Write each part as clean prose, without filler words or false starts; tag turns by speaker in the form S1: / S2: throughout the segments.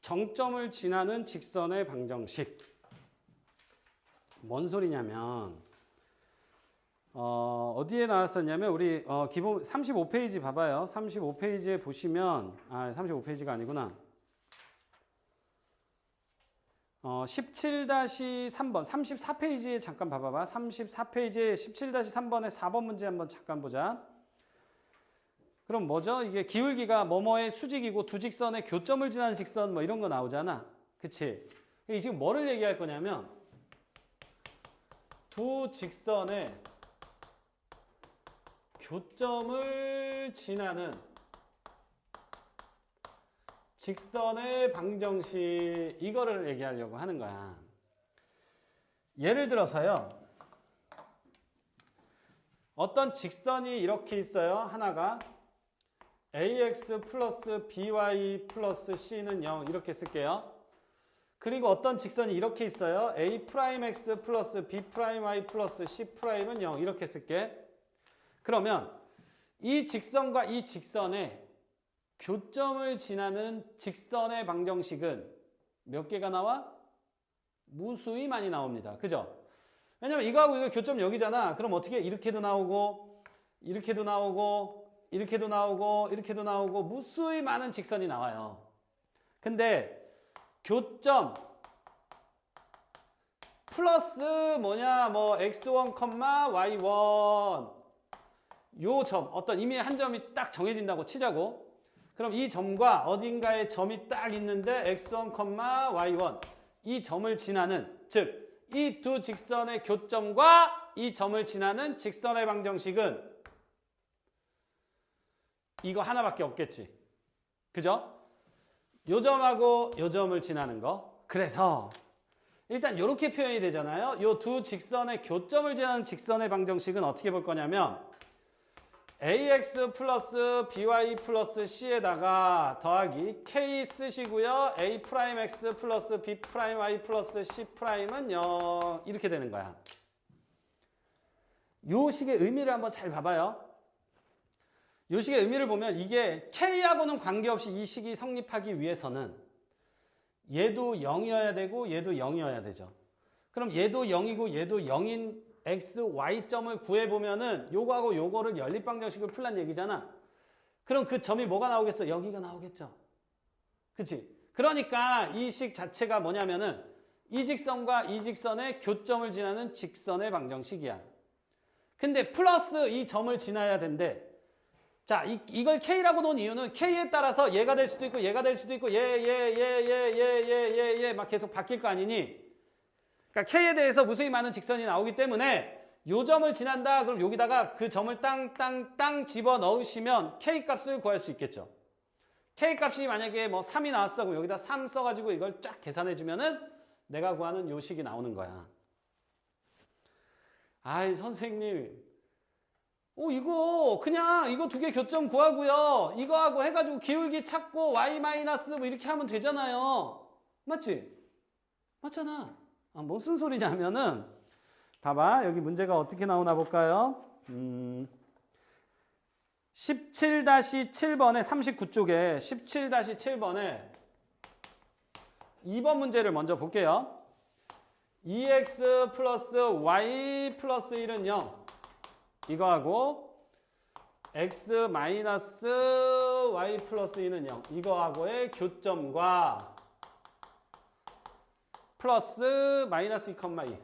S1: 정점을 지나는 직선의 방정식. 뭔 소리냐면 어디에 나왔었냐면 우리 기본 35페이지 봐봐요. 35페이지에 보시면 35페이지가 아니구나. 17-3번 34페이지에 잠깐 봐봐봐. 34페이지에 17-3번에 4번 문제 한번 잠깐 보자. 그럼 뭐죠? 이게 기울기가 뭐뭐의 수직이고 두 직선의 교점을 지나는 직선 뭐 이런 거 나오잖아. 그치? 이게 지금 뭐를 얘기할 거냐면 두 직선의 교점을 지나는 직선의 방정식 이거를 얘기하려고 하는 거야. 예를 들어서요. 어떤 직선이 이렇게 있어요. 하나가 ax 플러스 by 플러스 c는 0 이렇게 쓸게요. 그리고 어떤 직선이 이렇게 있어요. a'x 플러스 b'y 플러스 c'은 0 이렇게 쓸게. 그러면 이 직선과 이 직선의 교점을 지나는 직선의 방정식은 몇 개가 나와? 무수히 많이 나옵니다. 그죠? 왜냐면 이거하고 이거 교점 여기잖아. 그럼 어떻게 이렇게도 나오고 이렇게도 나오고 이렇게도 나오고 이렇게도 나오고 무수히 많은 직선이 나와요. 근데 교점 플러스 뭐냐 뭐 x1, y1 요 점 어떤 이미 한 점이 딱 정해진다고 치자고. 그럼 이 점과 어딘가에 점이 딱 있는데 x1, y1 이 점을 지나는 즉 이 두 직선의 교점과 이 점을 지나는 직선의 방정식은 이거 하나밖에 없겠지. 그죠? 요 점하고 요 점을 지나는 거. 그래서 일단 이렇게 표현이 되잖아요. 요 두 직선의 교점을 지나는 직선의 방정식은 어떻게 볼 거냐면 ax 플러스 by 플러스 c에다가 더하기 k 쓰시고요. a'x 플러스 b'y 플러스 c'은 0 이렇게 되는 거야. 요 식의 의미를 한번 잘 봐봐요. 요 식의 의미를 보면 이게 k하고는 관계없이 이 식이 성립하기 위해서는 얘도 0이어야 되고 얘도 0이어야 되죠. 그럼 얘도 0이고 얘도 0인 x, y점을 구해보면은 요거하고 요거를 연립방정식을 풀란 얘기잖아. 그럼 그 점이 뭐가 나오겠어? 여기가 나오겠죠. 그치? 그러니까 이 식 자체가 뭐냐면은 이 직선과 이 직선의 교점을 지나는 직선의 방정식이야. 근데 플러스 이 점을 지나야 된대. 자, 이걸 K라고 놓은 이유는 K에 따라서 얘가 될 수도 있고 얘가 될 수도 있고 얘 막 계속 바뀔 거 아니니? 그러니까 K에 대해서 무수히 많은 직선이 나오기 때문에 요 점을 지난다. 그럼 여기다가 그 점을 땅 집어 넣으시면 K 값을 구할 수 있겠죠. K 값이 만약에 뭐 3이 나왔어. 그럼 여기다 3 써가지고 이걸 쫙 계산해 주면은 내가 구하는 요 식이 나오는 거야. 아이, 선생님. 이거 두 개 교점 구하고요. 이거하고 해가지고 기울기 찾고 y 마이너스 뭐 이렇게 하면 되잖아요. 맞지? 맞잖아. 무슨 소리냐면은 봐봐. 여기 문제가 어떻게 나오나 볼까요? 17-7번에 39쪽에 17-7번에 2번 문제를 먼저 볼게요. 2x 플러스 y 플러스 1은 0 이거하고 x 마이너스 y 플러스 2는 0 이거하고의 교점과 플러스 마이너스 2, 2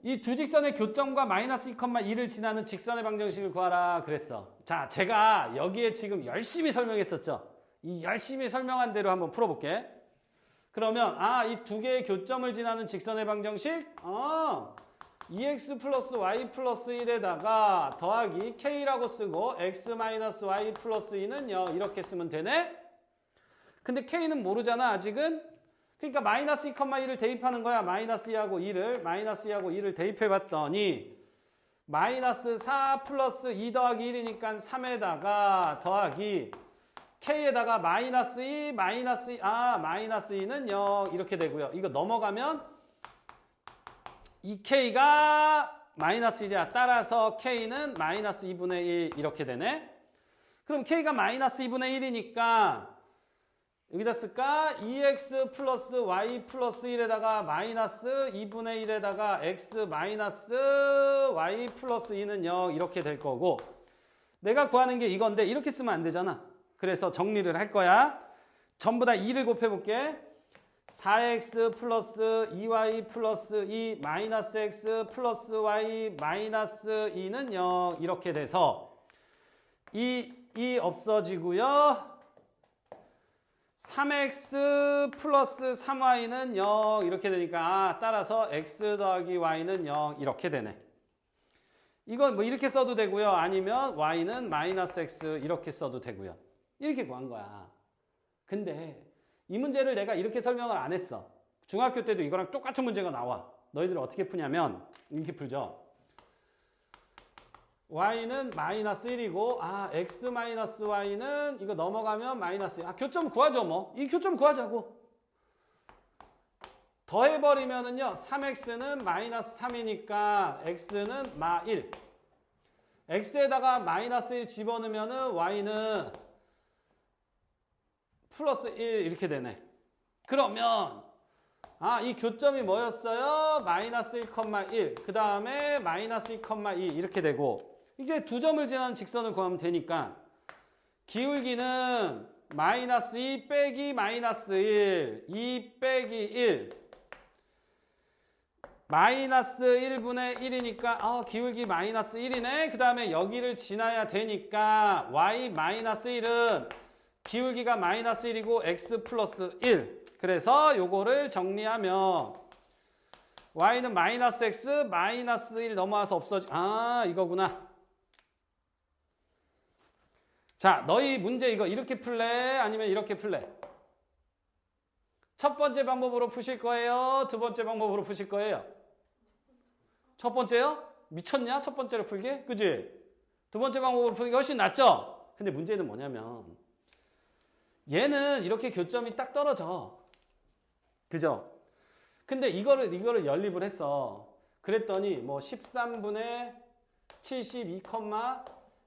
S1: 이 두 직선의 교점과 마이너스 2, 2를 지나는 직선의 방정식을 구하라 그랬어. 자, 제가 여기에 지금 열심히 설명했었죠. 이 열심히 설명한 대로 한번 풀어볼게. 그러면 이 두 개의 교점을 지나는 직선의 방정식 2x 플러스 y 플러스 1에다가 더하기 k라고 쓰고 x 마이너스 y 플러스 2는 0 이렇게 쓰면 되네. 근데 k는 모르잖아 아직은. 그러니까 마이너스 2, 2를 대입하는 거야. 마이너스 2하고 2를 대입해 봤더니 마이너스 4 플러스 2 더하기 1이니까 3에다가 더하기 k에다가 마이너스 2 마이너스 2는 0 이렇게 되고요. 이거 넘어가면 이 k가 마이너스 1이야. 따라서 k는 마이너스 2분의 1 이렇게 되네. 그럼 k가 마이너스 2분의 1이니까 여기다 쓸까? 2x 플러스 y 플러스 1에다가 마이너스 2분의 1에다가 x 마이너스 y 플러스 2는 0 이렇게 될 거고 내가 구하는 게 이건데 이렇게 쓰면 안 되잖아. 그래서 정리를 할 거야. 전부 다 2를 곱해볼게. 4x 플러스 2y 플러스 2 마이너스 x 플러스 y 마이너스 2는 0 이렇게 돼서 2 없어지고요. 3x 플러스 3y는 0 이렇게 되니까 따라서 x 더하기 y는 0 이렇게 되네. 이건 뭐 이렇게 써도 되고요. 아니면 y는 마이너스 x 이렇게 써도 되고요. 이렇게 구한 거야. 근데 이 문제를 내가 이렇게 설명을 안 했어. 중학교 때도 이거랑 똑같은 문제가 나와. 너희들 어떻게 푸냐면 이렇게 풀죠. y는 마이너스 1이고 x 마이너스 y는 이거 넘어가면 마이너스 교점 구하죠 뭐. 이 교점 구하자고. 더해버리면은요 3x는 마이너스 3이니까 x는 마 1. x에다가 마이너스 1 집어넣으면은 y는 플러스 1 이렇게 되네. 그러면 이 교점이 뭐였어요? 마이너스 1,1 그 다음에 마이너스 2,2 이렇게 되고 이제 두 점을 지나는 직선을 구하면 되니까 기울기는 마이너스 2 빼기 마이너스 1 2 빼기 1 마이너스 1분의 1이니까 기울기 마이너스 1이네. 그 다음에 여기를 지나야 되니까 y 마이너스 1은 기울기가 마이너스 1이고 x 플러스 1 그래서 요거를 정리하면 y는 마이너스 x 마이너스 1 넘어와서 없어지 이거구나. 자, 너희 문제 이거 이렇게 풀래? 아니면 이렇게 풀래? 첫 번째 방법으로 푸실 거예요? 두 번째 방법으로 푸실 거예요? 첫 번째요? 미쳤냐? 첫 번째로 풀게? 그지? 두 번째 방법으로 풀는 게 훨씬 낫죠? 근데 문제는 뭐냐면 얘는 이렇게 교점이 딱 떨어져. 그죠? 근데 이거를 연립을 했어. 그랬더니 뭐 13분의 72,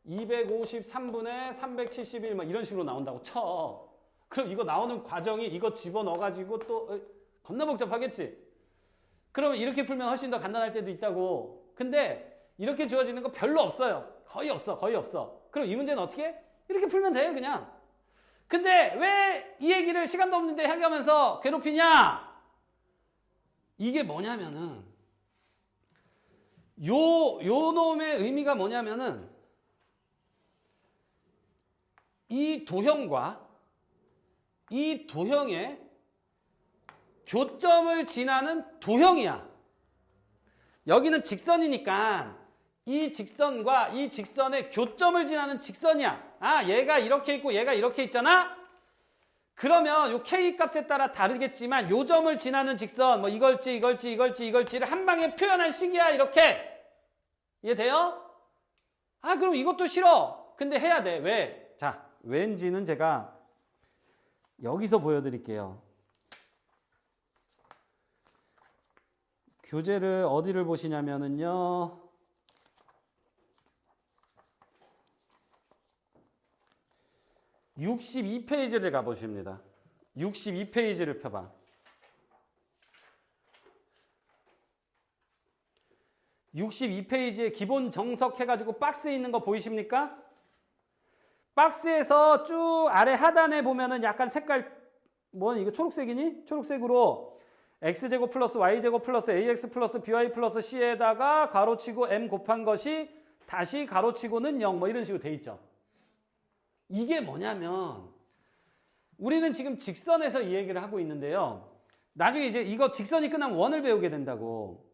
S1: 253분의 371 막 이런 식으로 나온다고 쳐. 그럼 이거 나오는 과정이 이거 집어넣어가지고 또 겁나 복잡하겠지? 그러면 이렇게 풀면 훨씬 더 간단할 때도 있다고. 근데 이렇게 주어지는 거 별로 없어요. 거의 없어. 그럼 이 문제는 어떻게 해? 이렇게 풀면 돼 그냥. 근데 왜 이 얘기를 시간도 없는데 해가면서 괴롭히냐? 이게 뭐냐면은 요 놈의 의미가 뭐냐면은 이 도형과 이 도형의 교점을 지나는 도형이야. 여기는 직선이니까 이 직선과 이 직선의 교점을 지나는 직선이야. 얘가 이렇게 있고 얘가 이렇게 있잖아? 그러면 요 K 값에 따라 다르겠지만 요 점을 지나는 직선 뭐 이걸지를 한 방에 표현한 식이야 이렇게. 이해돼요? 그럼 이것도 싫어. 근데 해야 돼. 왜? 자, 왠지는 제가 여기서 보여드릴게요. 교재를 어디를 보시냐면은요. 62페이지를 가보십니다. 62페이지를 펴봐. 62페이지에 기본 정석 해가지고 박스에 있는 거 보이십니까? 박스에서 쭉 아래 하단에 보면은 약간 색깔, 이거 초록색이니? 초록색으로 x제곱 플러스 y제곱 플러스 ax 플러스 by 플러스 c에다가 가로치고 m 곱한 것이 다시 가로치고는 0 뭐 이런 식으로 돼 있죠. 이게 뭐냐면 우리는 지금 직선에서 이 얘기를 하고 있는데요. 나중에 이제 이거 직선이 끝나면 원을 배우게 된다고.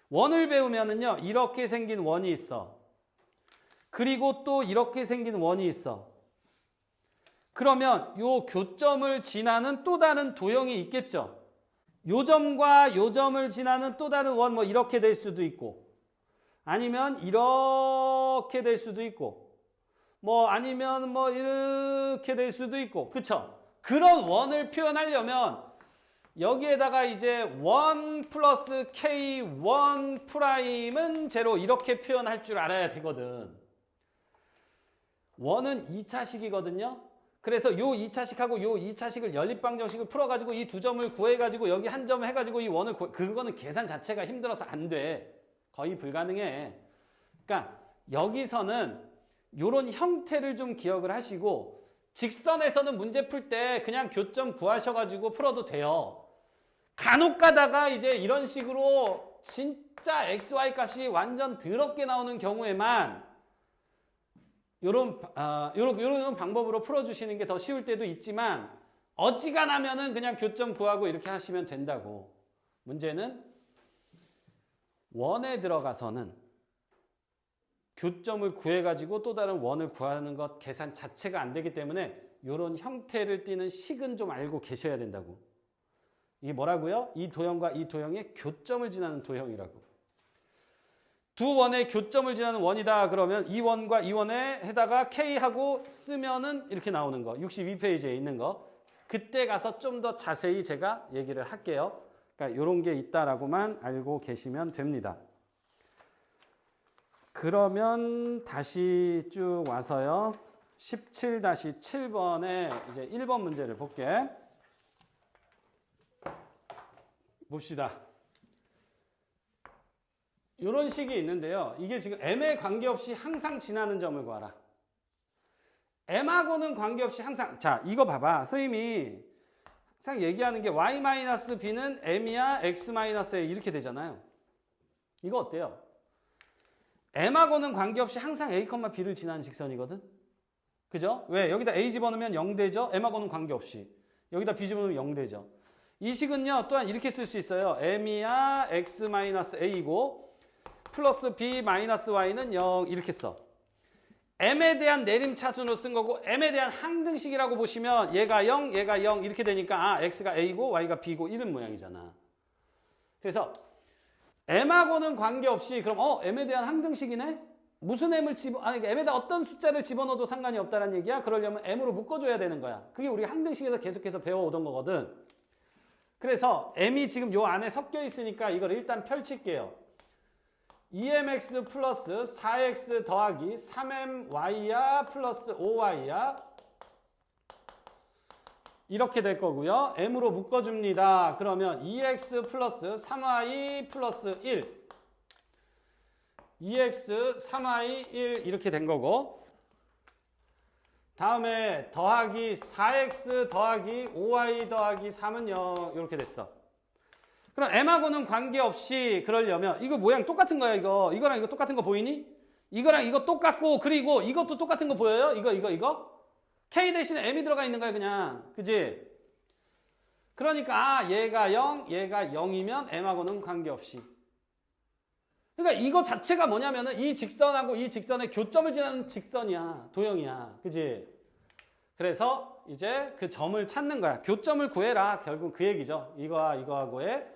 S1: 원을 배우면은요. 이렇게 생긴 원이 있어. 그리고 또 이렇게 생긴 원이 있어. 그러면 요 교점을 지나는 또 다른 도형이 있겠죠. 요 점과 요 점을 지나는 또 다른 원 뭐 이렇게 될 수도 있고 아니면 이렇게 될 수도 있고 아니면 이렇게 될 수도 있고 그쵸? 그런 원을 표현하려면 여기에다가 이제 1 플러스 K1 프라임은 제로 이렇게 표현할 줄 알아야 되거든. 원은 2차식이거든요. 그래서 요 2차식하고 요 2차식을 연립방정식을 풀어가지고 이 두 점을 구해가지고 여기 한 점 해가지고 이 원을 그거는 계산 자체가 힘들어서 안 돼. 거의 불가능해. 그러니까 여기서는 요런 형태를 좀 기억을 하시고 직선에서는 문제 풀 때 그냥 교점 구하셔가지고 풀어도 돼요. 간혹 가다가 이제 이런 식으로 진짜 XY 값이 완전 더럽게 나오는 경우에만 요런 방법으로 풀어주시는 게 더 쉬울 때도 있지만 어지간하면은 그냥 교점 구하고 이렇게 하시면 된다고. 문제는 원에 들어가서는 교점을 구해가지고 또 다른 원을 구하는 것 계산 자체가 안 되기 때문에 이런 형태를 띠는 식은 좀 알고 계셔야 된다고. 이게 뭐라고요? 이 도형과 이 도형의 교점을 지나는 도형이라고. 두 원의 교점을 지나는 원이다 그러면 이 원과 이 원에 해다가 K하고 쓰면은 이렇게 나오는 거. 62페이지에 있는 거. 그때 가서 좀 더 자세히 제가 얘기를 할게요. 그러니까 이런 게 있다라고만 알고 계시면 됩니다. 그러면 다시 쭉 와서요. 17-7번에 이제 1번 문제를 볼게. 봅시다. 이런 식이 있는데요. 이게 지금 m에 관계없이 항상 지나는 점을 구하라. m하고는 관계없이 항상. 자, 이거 봐봐. 선생님이 항상 얘기하는 게 y-b는 m이야 x-a 이렇게 되잖아요. 이거 어때요? m하고는 관계없이 항상 a, b를 지나는 직선이거든. 그죠? 왜? 여기다 a 집어넣으면 0 되죠? m하고는 관계없이. 여기다 b 집어넣으면 0 되죠. 이 식은요. 또한 이렇게 쓸 수 있어요. m이야 x-a이고 플러스 b-y는 0 이렇게 써. m에 대한 내림차순으로 쓴 거고 m에 대한 항등식이라고 보시면 얘가 0, 얘가 0 이렇게 되니까 아 x가 a고 y가 b고 이런 모양이잖아. 그래서 m하고는 관계없이 그럼 m에 대한 항등식이네? 무슨 m을 m에다 어떤 숫자를 집어넣어도 상관이 없다는 얘기야? 그러려면 m으로 묶어줘야 되는 거야. 그게 우리가 항등식에서 계속해서 배워오던 거거든. 그래서 m이 지금 요 안에 섞여 있으니까 이걸 일단 펼칠게요. 2mx 플러스 4x 더하기 3my야 플러스 5y야 이렇게 될 거고요. m으로 묶어줍니다. 그러면 2x 플러스 3y 플러스 1 2x 3y 1 이렇게 된 거고 다음에 더하기 4x 더하기 5y 더하기 3은 0 이렇게 됐어. 그럼 m하고는 관계없이 그러려면 이거 모양 똑같은 거야 이거. 이거랑 이거 똑같은 거 보이니? 이거랑 이거 똑같고 그리고 이것도 똑같은 거 보여요? 이거? k 대신에 m이 들어가 있는 거야 그냥. 그지? 그러니까 얘가 0, 얘가 0이면 m하고는 관계없이. 그러니까 이거 자체가 뭐냐면은 이 직선하고 이 직선의 교점을 지나는 직선이야. 도형이야. 그지? 그래서 이제 그 점을 찾는 거야. 교점을 구해라. 결국 그 얘기죠. 이거와 이거하고의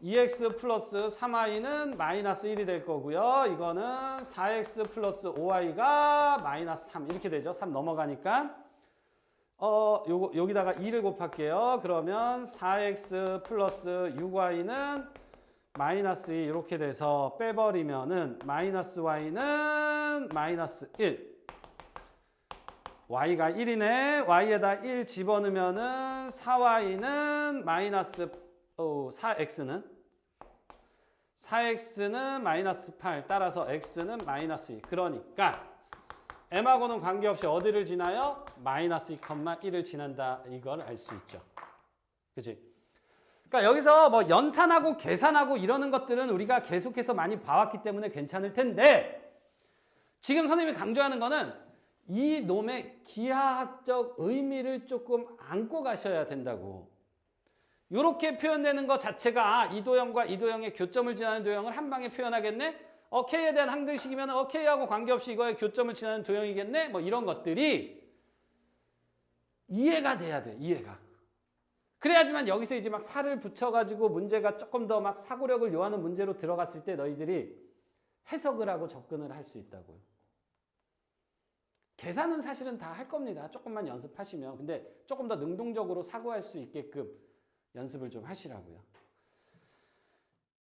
S1: 2x 플러스 3y는 마이너스 1이 될 거고요. 이거는 4x 플러스 5y가 마이너스 3 이렇게 되죠. 3 넘어가니까 여기다가 2를 곱할게요. 그러면 4x 플러스 6y는 마이너스 2 이렇게 돼서 빼버리면은 마이너스 y는 마이너스 1 y가 1이네. y에다 1 집어넣으면은 4y는 마이너스 4x는 마이너스 8 따라서 x는 마이너스 2 그러니까 m하고는 관계없이 어디를 지나요? 마이너스 2,1을 지난다 이걸 알 수 있죠. 그치? 그러니까 여기서 뭐 연산하고 계산하고 이러는 것들은 우리가 계속해서 많이 봐왔기 때문에 괜찮을 텐데 지금 선생님이 강조하는 거는 이 놈의 기하학적 의미를 조금 안고 가셔야 된다고. 이렇게 표현되는 것 자체가 이 도형과 이 도형의 교점을 지나는 도형을 한 방에 표현하겠네? K에 대한 항등식이면 K하고 관계없이 이거의 교점을 지나는 도형이겠네? 뭐 이런 것들이 이해가 돼야 돼. 이해가. 그래야지만 여기서 이제 막 살을 붙여가지고 문제가 조금 더 막 사고력을 요하는 문제로 들어갔을 때 너희들이 해석을 하고 접근을 할 수 있다고요. 계산은 사실은 다 할 겁니다. 조금만 연습하시면. 근데 조금 더 능동적으로 사고할 수 있게끔 연습을 좀 하시라고요.